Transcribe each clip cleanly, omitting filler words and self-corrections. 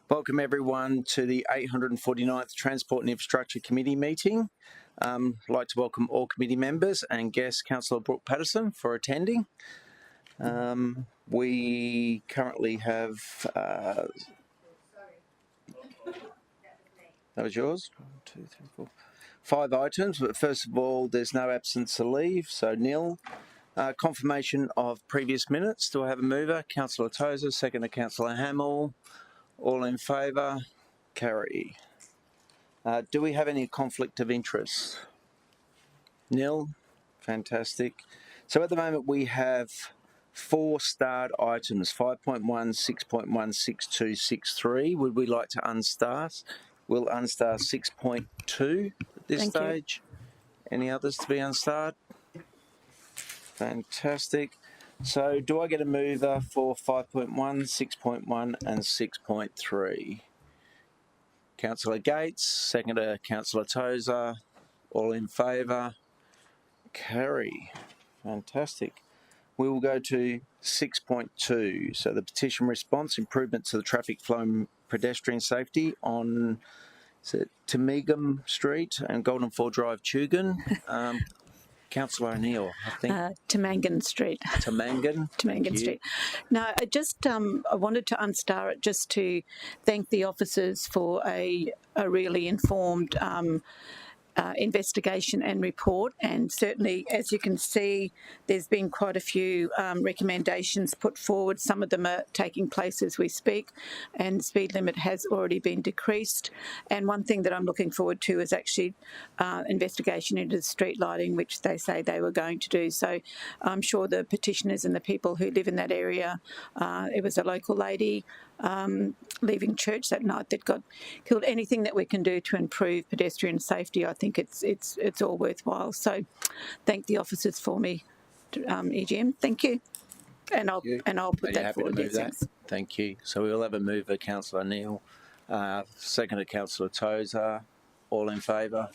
Welcome everyone to the 849th Transport and Infrastructure Committee meeting. I'd like to welcome all committee members and guests, Councillor Brooke Patterson, for attending. We currently have, that was yours? 1, 2, 3, 4, 5 items, but first of all, there's no absence to leave, so nil. Confirmation of previous minutes. Do I have a mover? Councillor Tozer, second to Councillor Hamill. All in favour? Carry. Do we have any conflict of interest? Nil. Fantastic. So at the moment we have 4 starred items, 5.1, 6.1, 6.2, 6.3. Would we like to unstart? We'll unstar 6.2 at this stage. Any others to be unstarred? Fantastic. So do I get a mover for 5.1, 6.1 and 6.3? Councillor Gates, seconder Councillor Tozer. All in favour? Carry. Fantastic. We will go to 6.2. So the petition response, improvement to the traffic flow and pedestrian safety on Tamegam Street and Golden Ford Drive, Tugun. Councillor O'Neill, I think. Tamangan Street. Tamangan Street. No, I wanted to unstar it just to thank the officers for a really informed investigation and report, and certainly, as you can see, there's been quite a few recommendations put forward. Some of them are taking place as we speak, and speed limit has already been decreased. And one thing that I'm looking forward to is actually investigation into the street lighting, which they say they were going to do. So I'm sure the petitioners and the people who live in that area, it was a local lady leaving church that night that got killed. Anything that we can do to improve pedestrian safety, I think it's all worthwhile. So thank the officers for me, EGM. Thank you. And I'll put that forward. Thank you. So we'll have a mover, Councillor Neal, second to Councillor Tozer. All in favour?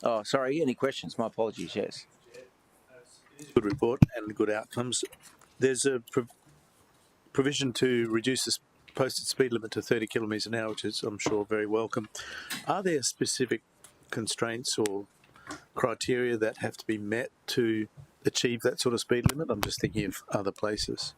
Oh, sorry, any questions? My apologies, yes. Good report and good outcomes. There's a provision to reduce the posted speed limit to 30 kilometres an hour, which is, I'm sure, very welcome. Are there specific constraints or criteria that have to be met to achieve that sort of speed limit? I'm just thinking of other places.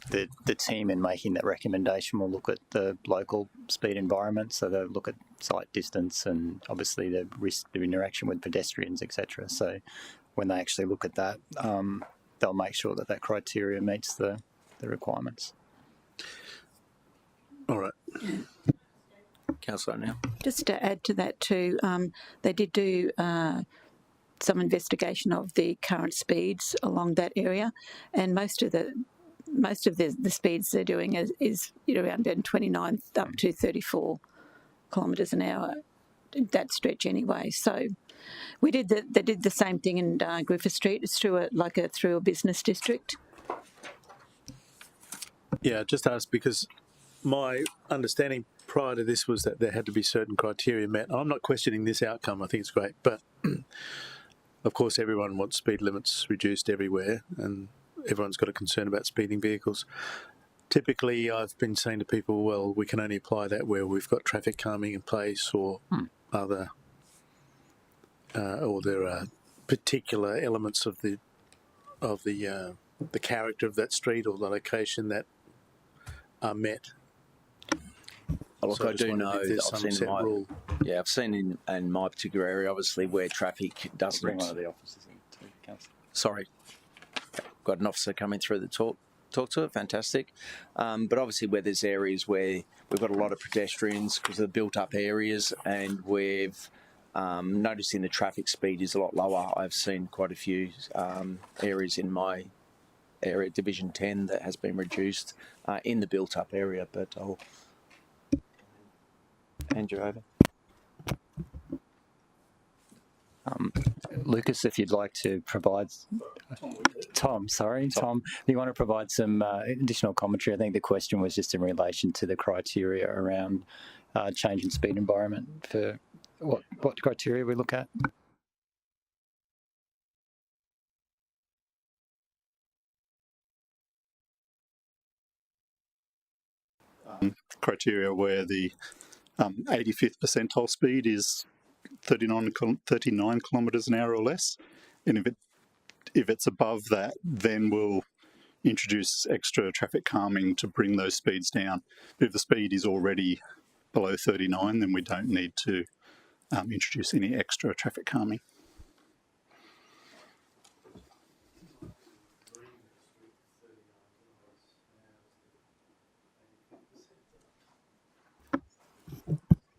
The team in making that recommendation will look at the local speed environment, so they'll look at sight distance and obviously the risk of interaction with pedestrians, etc. So when they actually look at that, they'll make sure that that criteria meets the requirements. All right. Councillor now. Just to add to that too, they did do some investigation of the current speeds along that area, and most of the speeds they're doing is around 29 up to 34 kilometres an hour, that stretch anyway. So they did the same thing in Griffith Street. It's through a business district. Yeah, just asked because my understanding prior to this was that there had to be certain criteria met. I'm not questioning this outcome. I think it's great, but of course everyone wants speed limits reduced everywhere, and everyone's got a concern about speeding vehicles. Typically, I've been saying to people, well, we can only apply that where we've got traffic calming in place or other, or there are particular elements of the character of that street or the location that are met. Look, so I do know that I've seen in my particular area, obviously, where traffic doesn't. Bring one of the officers in too, Councillor. Sorry, got an officer coming through the talk to it. Fantastic, but obviously where there's areas where we've got a lot of pedestrians because of the built-up areas, and we've noticing the traffic speed is a lot lower. I've seen quite a few areas in my area, Division 10, that has been reduced in the built-up area, but I'll hand you over. Lucas, if you'd like to provide... Tom, if you want to provide some additional commentary. I think the question was just in relation to the criteria around change in speed environment for what criteria we look at. criteria where the 85th percentile speed is 39 kilometres an hour or less, and if it's above that, then we'll introduce extra traffic calming to bring those speeds down. But if the speed is already below 39, then we don't need to introduce any extra traffic calming.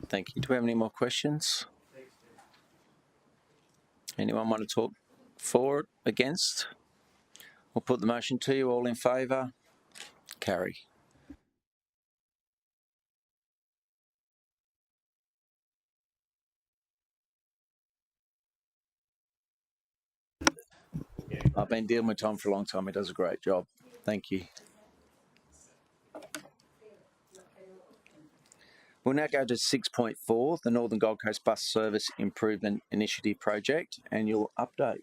Thank you. Do we have any more questions? Anyone want to talk for it, against? We'll put the motion to you. All in favour? Carry. I've been dealing with Tom for a long time. He does a great job. Thank you. We'll now go to 6.4, the Northern Gold Coast Bus Service Improvement Initiative Project, annual update.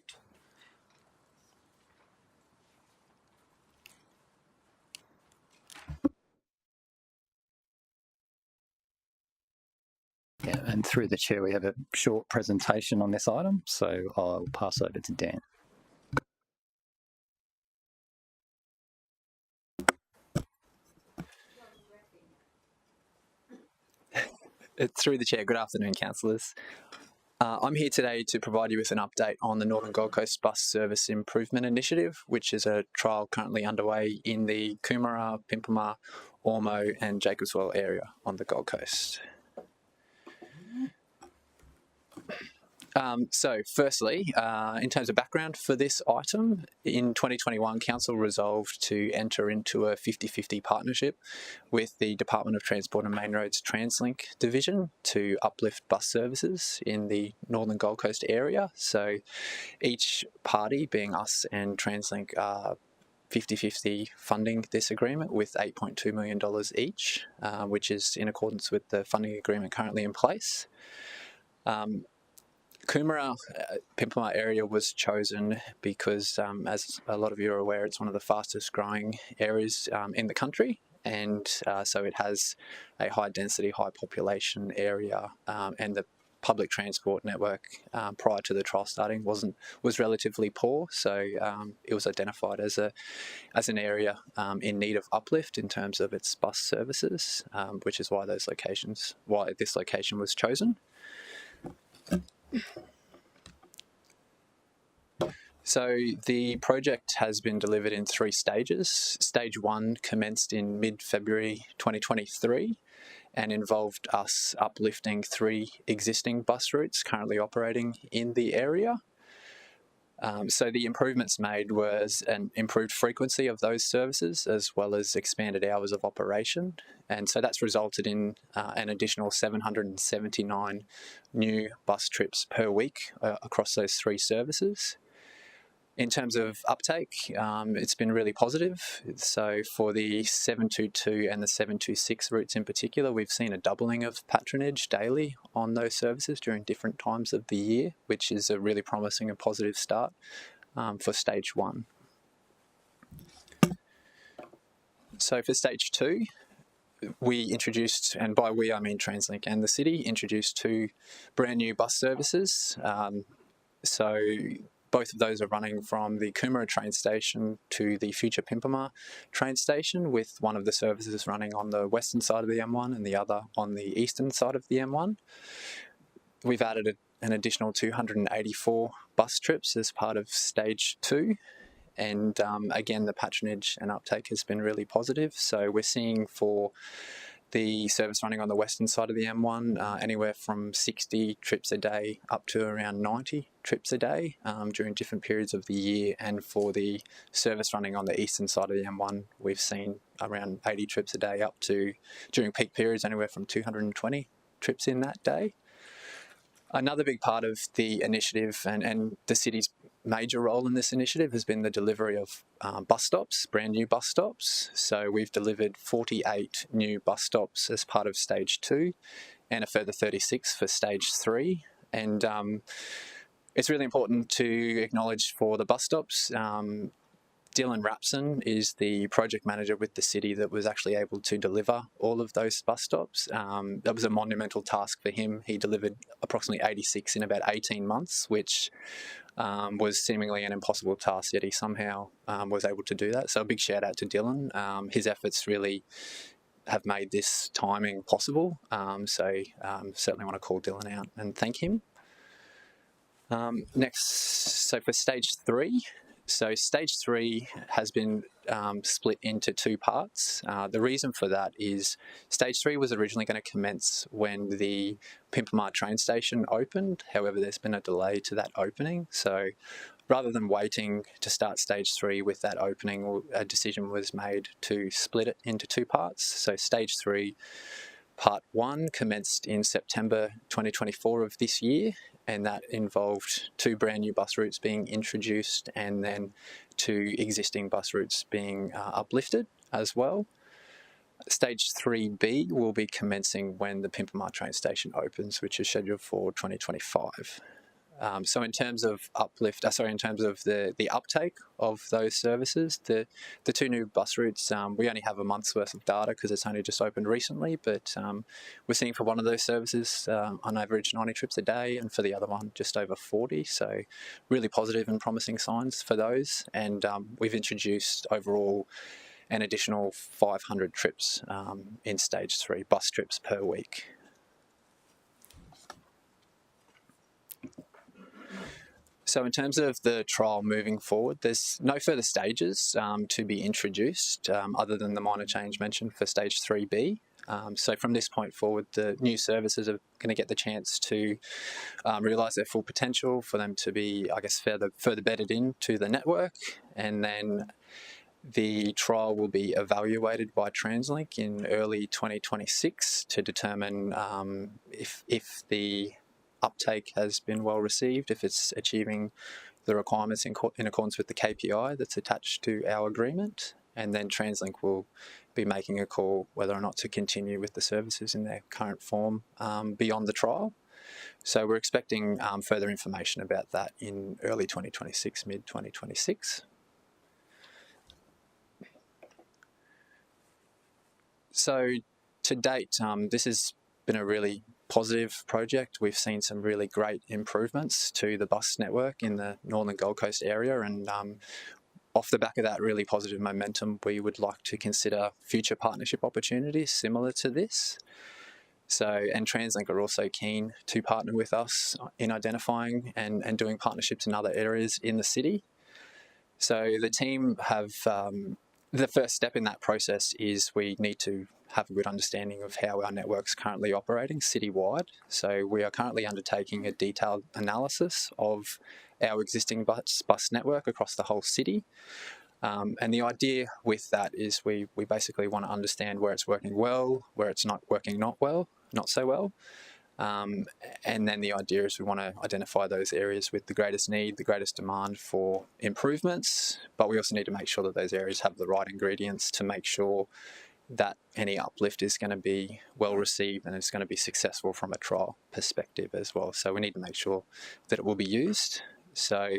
Yeah, and through the chair, we have a short presentation on this item, so I'll pass over to Dan. Through the chair, good afternoon, councillors. I'm here today to provide you with an update on the Northern Gold Coast Bus Service Improvement Initiative, which is a trial currently underway in the Coomera, Pimpama, Ormo and Jacobswell area on the Gold Coast. So firstly, in terms of background for this item, in 2021, Council resolved to enter into a 50-50 partnership with the Department of Transport and Main Roads Translink Division to uplift bus services in the Northern Gold Coast area. So each party, being us and Translink, are 50-50 funding this agreement with $8.2 million each, which is in accordance with the funding agreement currently in place. Coomera, Pimpama area was chosen because, as a lot of you are aware, it's one of the fastest growing areas in the country, and so it has a high density, high population area, and the public transport network prior to the trial starting was relatively poor, so it was identified as an area in need of uplift in terms of its bus services, which is why this location was chosen. So the project has been delivered in 3 stages. Stage 1 commenced in mid-February 2023 and involved us uplifting 3 existing bus routes currently operating in the area. So the improvements made was an improved frequency of those services as well as expanded hours of operation. And so that's resulted in an additional 779 new bus trips per week across those 3 services. In terms of uptake, it's been really positive. So for the 722 and the 726 routes in particular, we've seen a doubling of patronage daily on those services during different times of the year, which is a really promising and positive start for stage 1. So for stage 2, we introduced, and by we I mean Translink and the city, introduced 2 brand new bus services. So both of those are running from the Coomera train station to the future Pimpama train station, with one of the services running on the western side of the M1 and the other on the eastern side of the M1. We've added an additional 284 bus trips as part of stage 2. And again, the patronage and uptake has been really positive. So we're seeing for the service running on the western side of the M1, anywhere from 60 trips a day up to around 90 trips a day during different periods of the year. And for the service running on the eastern side of the M1, we've seen around 80 trips a day up to, during peak periods, anywhere from 220 trips in that day. Another big part of the initiative and the city's major role in this initiative has been the delivery of bus stops, brand new bus stops. So we've delivered 48 new bus stops as part of stage 2 and a further 36 for stage 3. And it's really important to acknowledge for the bus stops, Dylan Rapson is the project manager with the city that was actually able to deliver all of those bus stops. That was a monumental task for him. He delivered approximately 86 in about 18 months, which was seemingly an impossible task, yet he somehow was able to do that. So a big shout out to Dylan. His efforts really have made this timing possible. Certainly want to call Dylan out and thank him. Next, so for stage 3, so stage 3 has been split into 2 parts. The reason for that is stage 3 was originally going to commence when the Pimpamar train station opened. However, there's been a delay to that opening. So rather than waiting to start stage 3 with that opening, a decision was made to split it into 2 parts. So stage 3, part 1 commenced in September 2024 of this year, and that involved 2 brand new bus routes being introduced and then 2 existing bus routes being uplifted as well. Stage 3B will be commencing when the Pimpamar train station opens, which is scheduled for 2025. So in terms of in terms of the uptake of those services, the 2 new bus routes, we only have a month's worth of data because it's only just opened recently, but we're seeing for one of those services on average 90 trips a day, and for the other one just over 40. So really positive and promising signs for those. And we've introduced overall an additional 500 trips in stage 3, bus trips per week. So in terms of the trial moving forward, there's no further stages to be introduced other than the minor change mentioned for stage 3B. So from this point forward, the new services are going to get the chance to realise their full potential, for them to be, I guess, further bedded into the network, and then the trial will be evaluated by TransLink in early 2026 to determine if the uptake has been well received, if it's achieving the requirements in accordance with the KPI that's attached to our agreement, and then TransLink will be making a call whether or not to continue with the services in their current form beyond the trial. So we're expecting further information about that in early 2026, mid-2026. So to date, this has been a really positive project. We've seen some really great improvements to the bus network in the Northern Gold Coast area, and off the back of that really positive momentum, we would like to consider future partnership opportunities similar to this. So, and TransLink are also keen to partner with us in identifying and doing partnerships in other areas in the city. So the team have, the first step in that process is we need to have a good understanding of how our network's currently operating citywide. So we are currently undertaking a detailed analysis of our existing bus network across the whole city. And the idea with that is we basically want to understand where it's working well, where it's not working not so well. And then the idea is we want to identify those areas with the greatest need, the greatest demand for improvements, but we also need to make sure that those areas have the right ingredients to make sure that any uplift is going to be well received and it's going to be successful from a trial perspective as well. So we need to make sure that it will be used. So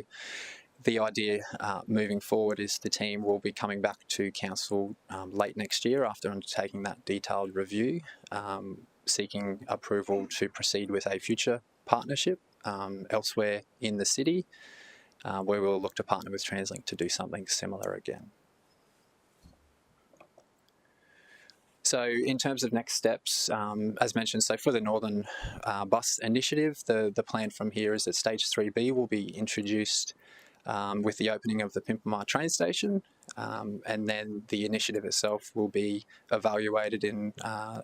the idea moving forward is the team will be coming back to council late next year after undertaking that detailed review, seeking approval to proceed with a future partnership elsewhere in the city, where we'll look to partner with TransLink to do something similar again. So in terms of next steps, as mentioned, so for the Northern Bus Initiative, the plan from here is that Stage 3B will be introduced with the opening of the Pimpamar train station, and then the initiative itself will be evaluated in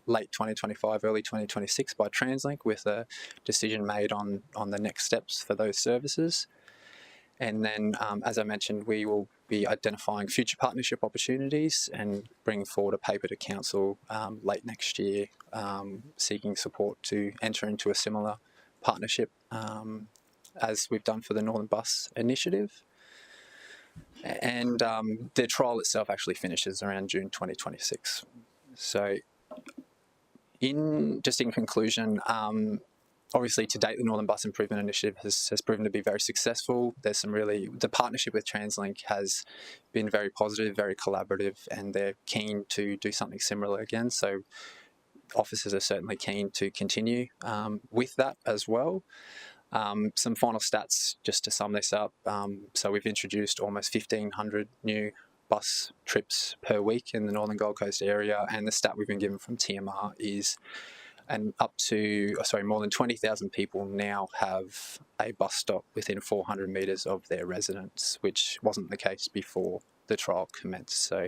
late 2025, early 2026 by TransLink, with a decision made on the next steps for those services. And then, as I mentioned, we will be identifying future partnership opportunities and bringing forward a paper to council late next year, seeking support to enter into a similar partnership as we've done for the Northern Bus Initiative. And the trial itself actually finishes around June 2026. So in conclusion, obviously, to date, the Northern Bus Improvement Initiative has proven to be very successful. There's the partnership with TransLink has been very positive, very collaborative, and they're keen to do something similar again. So officers are certainly keen to continue with that as well. Some final stats just to sum this up. So we've introduced almost 1,500 new bus trips per week in the Northern Gold Coast area, and the stat we've been given from TMR is more than 20,000 people now have a bus stop within 400 metres of their residence, which wasn't the case before the trial commenced. So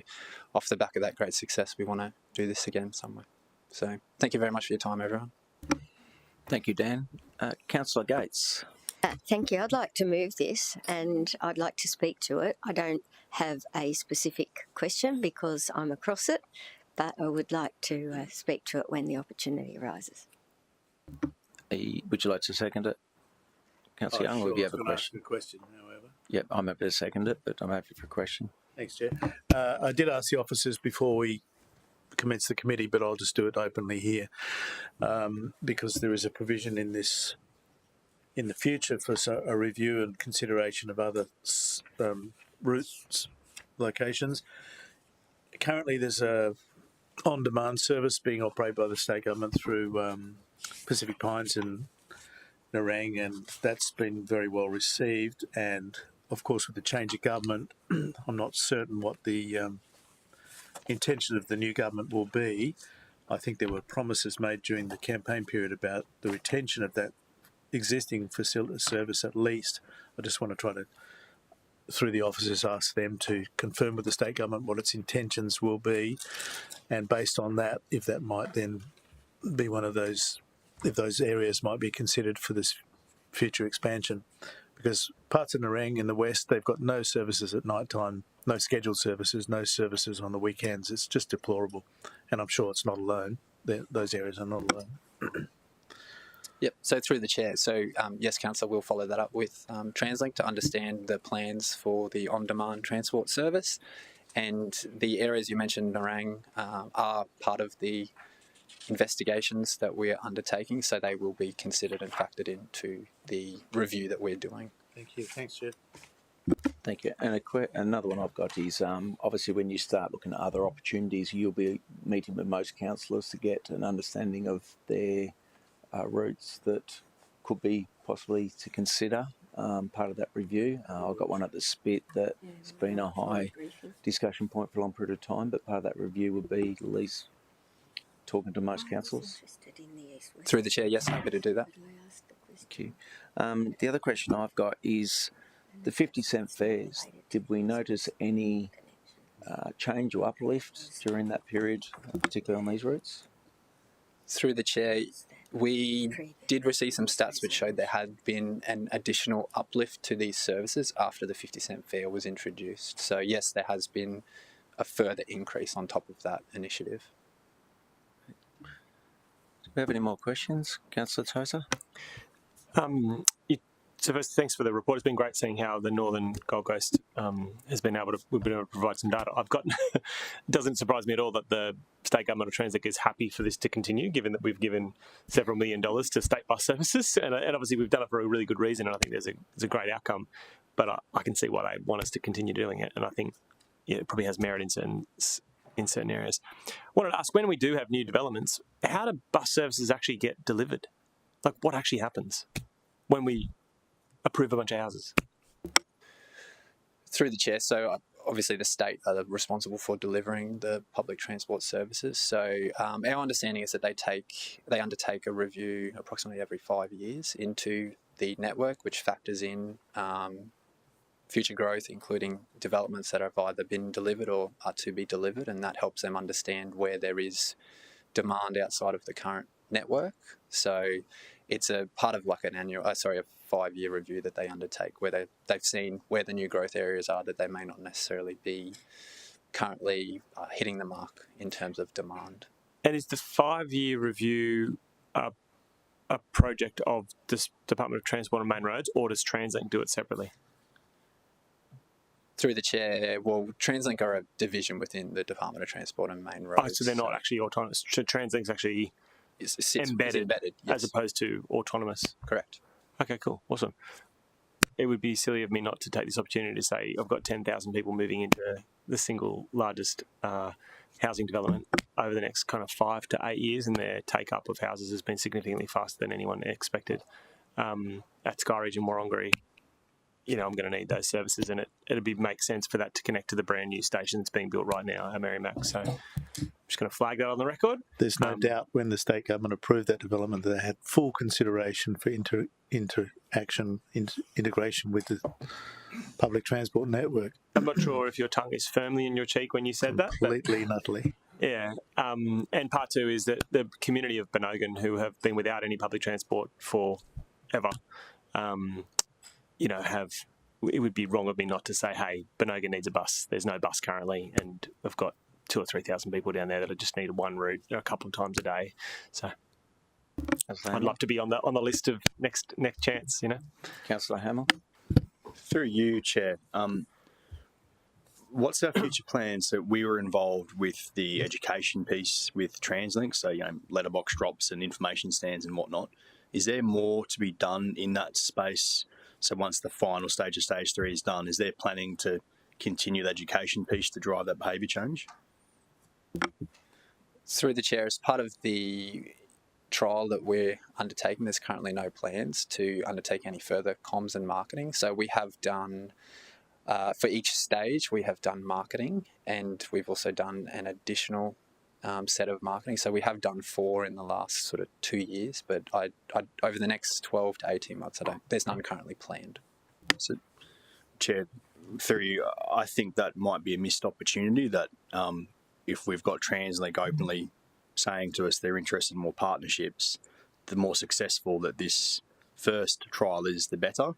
off the back of that great success, we want to do this again somewhere. So thank you very much for your time, everyone. Thank you, Dan. Councillor Gates. Thank you. I'd like to move this and I'd like to speak to it. I don't have a specific question because I'm across it, but I would like to speak to it when the opportunity arises. Would you like to second it? Councillor Young, or if you have a question? However. Yep, I'm happy to second it, but I'm happy for a question. Thanks, Chair. I did ask the officers before we commence the committee, but I'll just do it openly here because there is a provision in this in the future for a review and consideration of other routes, locations. Currently, there's a on-demand service being operated by the state government through Pacific Pines and Nerang, and that's been very well received. And of course, with the change of government, I'm not certain what the intention of the new government will be. I think there were promises made during the campaign period about the retention of that existing facility service at least. I just want to try to, through the officers, ask them to confirm with the state government what its intentions will be, and based on that, if that might then be one of those, if those areas might be considered for this future expansion. Because parts of Nerang in the west, they've got no services at night time, no scheduled services, no services on the weekends. It's just deplorable. And I'm sure it's not alone. Those areas are not alone. Yep, so through the chair. So yes, Councillor, we'll follow that up with TransLink to understand the plans for the on-demand transport service. And the areas you mentioned, Nerang, are part of the investigations that we're undertaking, so they will be considered and factored into the review that we're doing. Thank you. Thanks, Chair. Thank you. And another one I've got is obviously when you start looking at other opportunities, you'll be meeting with most councillors to get an understanding of their routes that could be possibly to consider part of that review. I've got one at the Spit that's been a high discussion point for a long period of time, but part of that review would be at least talking to most councillors. Through the chair, yes, happy to do that. Thank you. The other question I've got is the 50-cent fares. Did we notice any change or uplift during that period, particularly on these routes? Through the chair, we did receive some stats which showed there had been an additional uplift to these services after the 50-cent fare was introduced. So yes, there has been a further increase on top of that initiative. Do we have any more questions? Councillor Tozer? So first, thanks for the report. It's been great seeing how the Northern Gold Coast we've been able to provide some data. It doesn't surprise me at all that the state government of TransLink is happy for this to continue, given that we've given several $1 million to state bus services, and obviously we've done it for a really good reason, and I think there's a great outcome. But I can see why they want us to continue doing it, and I think it probably has merit in certain areas. I wanted to ask, when we do have new developments, how do bus services actually get delivered? Like, what actually happens when we approve a bunch of houses? Through the chair, so obviously the state are responsible for delivering the public transport services. So our understanding is that they undertake a review approximately every 5 years into the network, which factors in future growth, including developments that have either been delivered or are to be delivered, and that helps them understand where there is demand outside of the current network. So it's a part of like a 5-year review that they undertake, where they've seen where the new growth areas are that they may not necessarily be currently hitting the mark in terms of demand. And is the 5-year review a project of the Department of Transport and Main Roads, or does TransLink do it separately? Through the chair, well, TransLink are a division within the Department of Transport and Main Roads. Oh, so they're not actually autonomous. TransLink's actually is embedded, yes. as opposed to autonomous. Correct. Okay, cool, awesome. It would be silly of me not to take this opportunity to say I've got 10,000 people moving into the single largest housing development over the next kind of 5 to 8 years, and their take-up of houses has been significantly faster than anyone expected. At Skyridge and Warrongary, I'm going to need those services, and it'd make sense for that to connect to the brand new station that's being built right now at Merrimack. So I'm just going to flag that on the record. There's no doubt when the state government approved that development that they had full consideration for integration with the public transport network. I'm not sure if your tongue is firmly in your cheek when you said that. Completely and utterly. Yeah. And part two is that the community of Benogan, who have been without any public transport forever, it would be wrong of me not to say, hey, Benogan needs a bus. There's no bus currently, and we've got 2,000 or 3,000 people down there that just need one route a couple of times a day. So I'd love to be on the list of next chance. Councillor Hamill. Through you, Chair. What's our future plans? So we were involved with the education piece with TransLink, so letterbox drops and information stands and whatnot. Is there more to be done in that space? So once the final stage of stage 3 is done, is there planning to continue the education piece to drive that behaviour change? Through the Chair, as part of the trial that we're undertaking, there's currently no plans to undertake any further comms and marketing. So we have done, for each stage, we have done marketing, and we've also done an additional set of marketing. So we have done 4 in the last sort of 2 years, but I over the next 12 to 18 months, there's none currently planned. So, Chair, through you, I think that might be a missed opportunity that if we've got TransLink openly saying to us they're interested in more partnerships, the more successful that this first trial is, the better.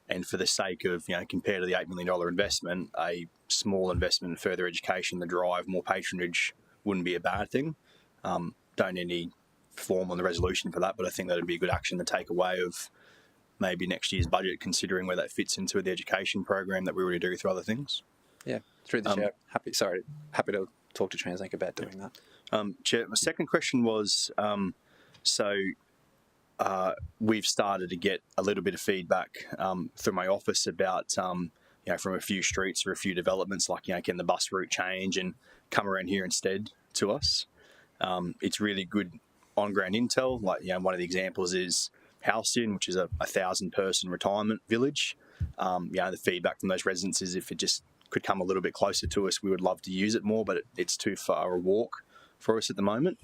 And for the sake of, compared to the $8 million investment, a small investment in further education to drive more patronage wouldn't be a bad thing. Don't need any form on the resolution for that, but I think that would be a good action to take away of maybe next year's budget, considering where that fits into the education program that we already do through other things. Yeah, through the Chair. Happy to talk to TransLink about doing that. Chair, my second question was, we've started to get a little bit of feedback through my office about, from a few streets or a few developments, like, can the bus route change and come around here instead to us? It's really good on-ground intel. Like, one of the examples is Halcyon, which is a 1,000-person retirement village. The feedback from those residents is if it just could come a little bit closer to us, we would love to use it more, but it's too far a walk for us at the moment.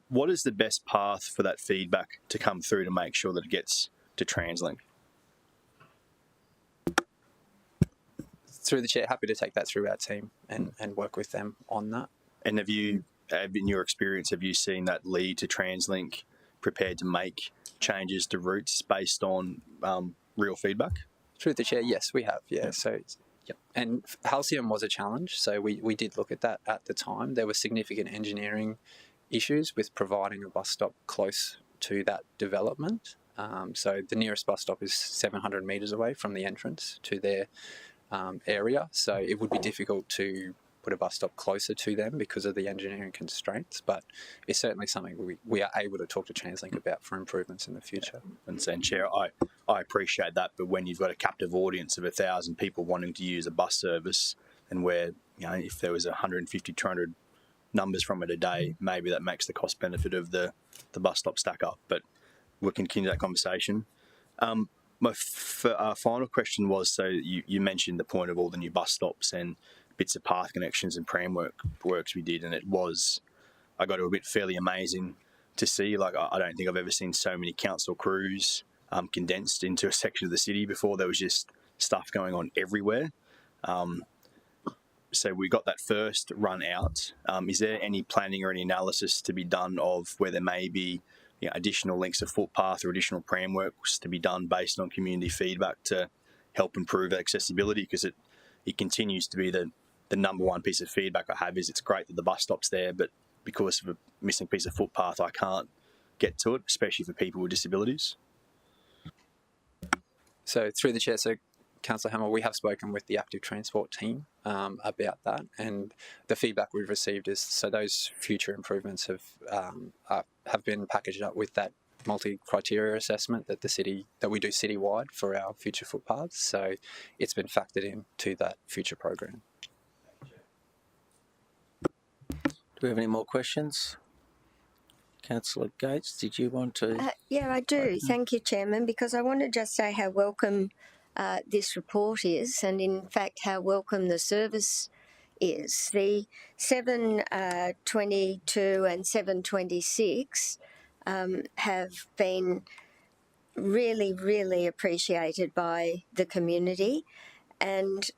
What is the best path for that feedback to come through to make sure that it gets to TransLink? Through the Chair, happy to take that through our team and work with them on that. And in your experience, have you seen that lead to TransLink prepared to make changes to routes based on real feedback? Through the Chair, yes, we have. Yeah. So, yep. And Halcyon was a challenge. So we did look at that at the time. There were significant engineering issues with providing a bus stop close to that development. So the nearest bus stop is 700 metres away from the entrance to their area. So it would be difficult to put a bus stop closer to them because of the engineering constraints, but it's certainly something we are able to talk to TransLink about for improvements in the future. And Chair, I appreciate that, but when you've got a captive audience of 1,000 people wanting to use a bus service, and where, if there was 150, 200 numbers from it a day, maybe that makes the cost benefit of the bus stop stack up, but we'll continue that conversation. My final question was, so you mentioned the point of all the new bus stops and bits of path connections and pram works we did, and I got to admit, fairly amazing to see. Like, I don't think I've ever seen so many council crews condensed into a section of the city before. There was just stuff going on everywhere. So we got that first run out. Is there any planning or any analysis to be done of where there may be additional links of footpath or additional pram works to be done based on community feedback to help improve accessibility? Because it continues to be the number one piece of feedback I have is it's great that the bus stop's there, but because of a missing piece of footpath, I can't get to it, especially for people with disabilities. So through the Chair, so Councillor Hamill, we have spoken with the active transport team about that, and the feedback we've received is so those future improvements have been packaged up with that multi-criteria assessment that we do citywide for our future footpaths. So it's been factored into that future program. Do we have any more questions? Councillor Gates, did you want to? Yeah, I do. Thank you, Chairman, because I want to just say how welcome this report is, and in fact how welcome the service is. The 722 and 726 have been really, really appreciated by the community, and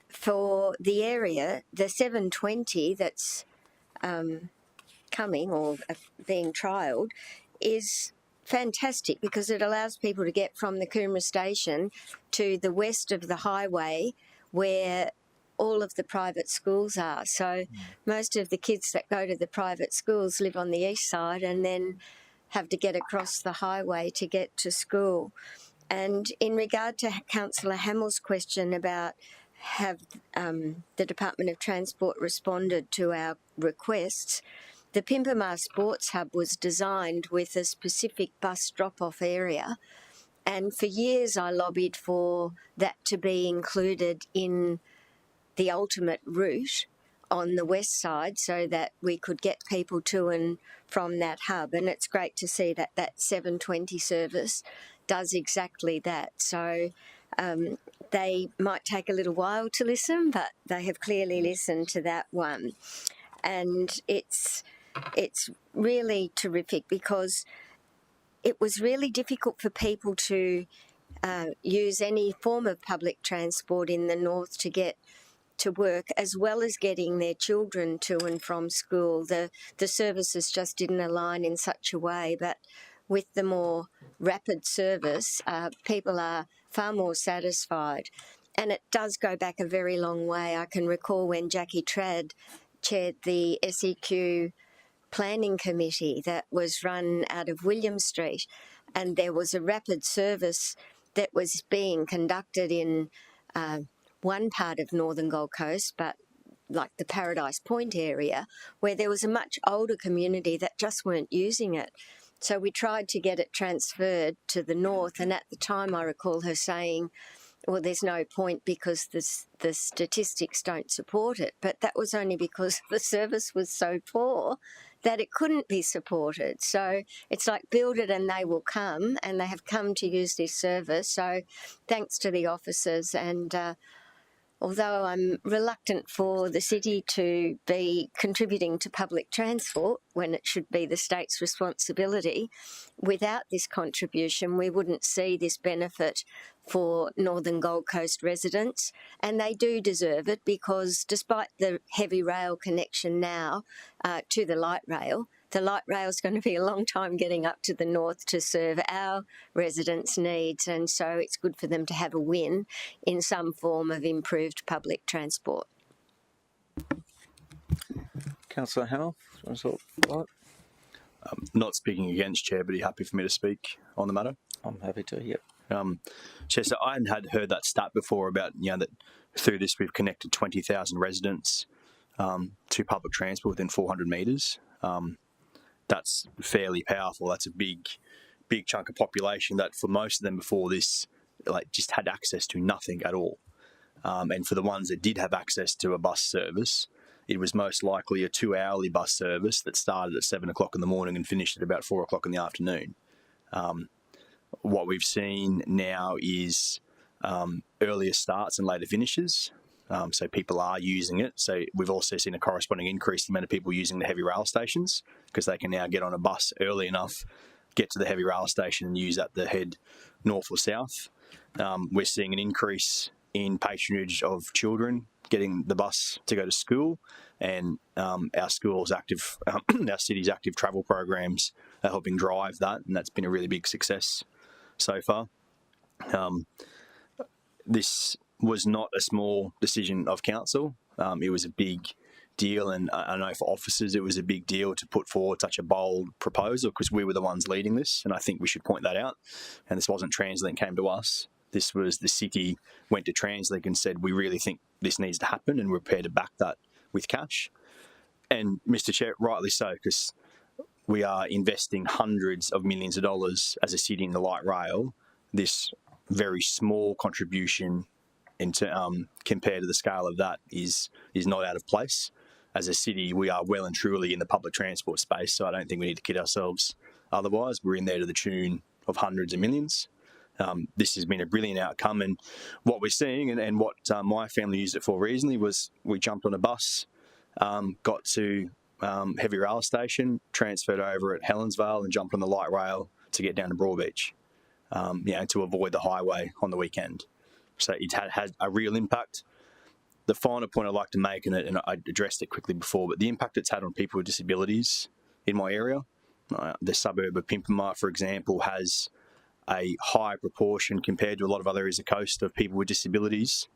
for the area, the 720 that's coming or being trialled is fantastic because it allows people to get from the Coomera station to the west of the highway where all of the private schools are. So most of the kids that go to the private schools live on the east side and then have to get across the highway to get to school. And in regard to Councillor Hamill's question about have the Department of Transport responded to our requests, the Pimpamar Sports Hub was designed with a specific bus drop-off area, and for years I lobbied for that to be included in the ultimate route on the west side so that we could get people to and from that hub. And it's great to see that that 720 service does exactly that. So they might take a little while to listen, but they have clearly listened to that one. And it's really terrific because it was really difficult for people to use any form of public transport in the north to get to work, as well as getting their children to and from school. The services just didn't align in such a way, but with the more rapid service, people are far more satisfied. And it does go back a very long way. I can recall when Jackie Trad chaired the SEQ planning committee that was run out of William Street, and there was a rapid service that was being conducted in one part of Northern Gold Coast, but like the Paradise Point area, where there was a much older community that just weren't using it. So we tried to get it transferred to the north, and at the time I recall her saying, well, there's no point because the statistics don't support it. But that was only because the service was so poor that it couldn't be supported. So it's like build it and they will come, and they have come to use this service. So thanks to the officers, and although I'm reluctant for the city to be contributing to public transport when it should be the state's responsibility, without this contribution we wouldn't see this benefit for Northern Gold Coast residents, and they do deserve it because despite the heavy rail connection now to the light rail is going to be a long time getting up to the north to serve our residents' needs, and so it's good for them to have a win in some form of improved public transport. Councillor Hamill, what? Not speaking against Chair, but are you happy for me to speak on the matter? I'm happy to, yep. Chair, so I hadn't heard that stat before about, that through this we've connected 20,000 residents to public transport within 400 metres. That's fairly powerful. That's a big chunk of population that for most of them before this, just had access to nothing at all. And for the ones that did have access to a bus service, it was most likely a 2-hourly bus service that started at 7 o'clock in the morning and finished at about 4 o'clock in the afternoon. What we've seen now is earlier starts and later finishes. So people are using it. So we've also seen a corresponding increase in the amount of people using the heavy rail stations because they can now get on a bus early enough, get to the heavy rail station and use that to head north or south. We're seeing an increase in patronage of children getting the bus to go to school, and our schools' active, our city's active travel programs are helping drive that, and that's been a really big success so far. This was not a small decision of council. It was a big deal, and I know for officers it was a big deal to put forward such a bold proposal because we were the ones leading this, and I think we should point that out. And this wasn't TransLink came to us. This was the city went to Translink and said, we really think this needs to happen, and we're prepared to back that with cash. And Mr. Chair, rightly so, because we are investing hundreds of millions of dollars as a city in the light rail. This very small contribution compared to the scale of that is not out of place. As a city, we are well and truly in the public transport space, so I don't think we need to kid ourselves. Otherwise, we're in there to the tune of hundreds of millions. This has been a brilliant outcome, and what we're seeing, and what my family used it for recently, was we jumped on a bus, got to Heavy Rail Station, transferred over at Helensvale, and jumped on the light rail to get down to Broadbeach, to avoid the highway on the weekend. So it had a real impact. The final point I'd like to make, and I addressed it quickly before, but the impact it's had on people with disabilities in my area. The suburb of Pimpama, for example, has a high proportion compared to a lot of other areas of the coast of people with disabilities.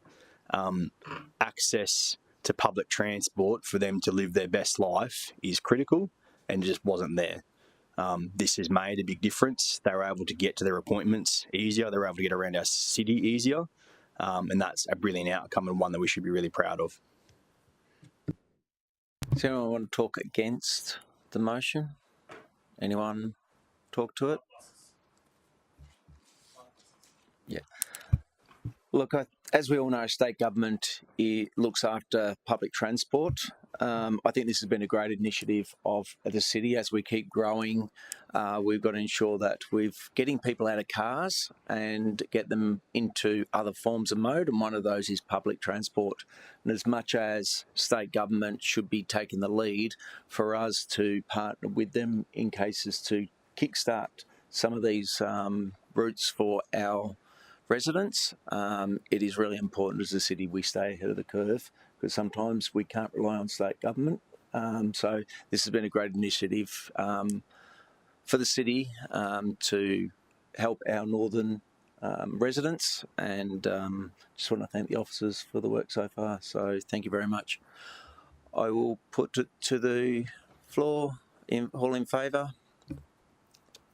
Access to public transport for them to live their best life is critical, and it just wasn't there. This has made a big difference. They were able to get to their appointments easier. They were able to get around our city easier. And that's a brilliant outcome, and one that we should be really proud of. Does anyone want to talk against the motion? Anyone talk to it? Yeah. Look, as we all know, state government looks after public transport. I think this has been a great initiative of the city. As we keep growing, we've got to ensure that we're getting people out of cars and get them into other forms of mode, and one of those is public transport. And as much as state government should be taking the lead, for us to partner with them in cases to kickstart some of these routes for our residents, it is really important as a city we stay ahead of the curve, because sometimes we can't rely on state government. So this has been a great initiative for the city to help our northern residents, and just want to thank the officers for the work so far. So thank you very much. I will put it to the floor. All in favour?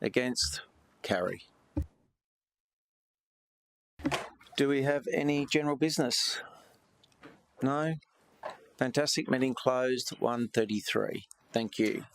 Against? Carry. Do we have any general business? No? Fantastic. Meeting closed, 1:33. Thank you.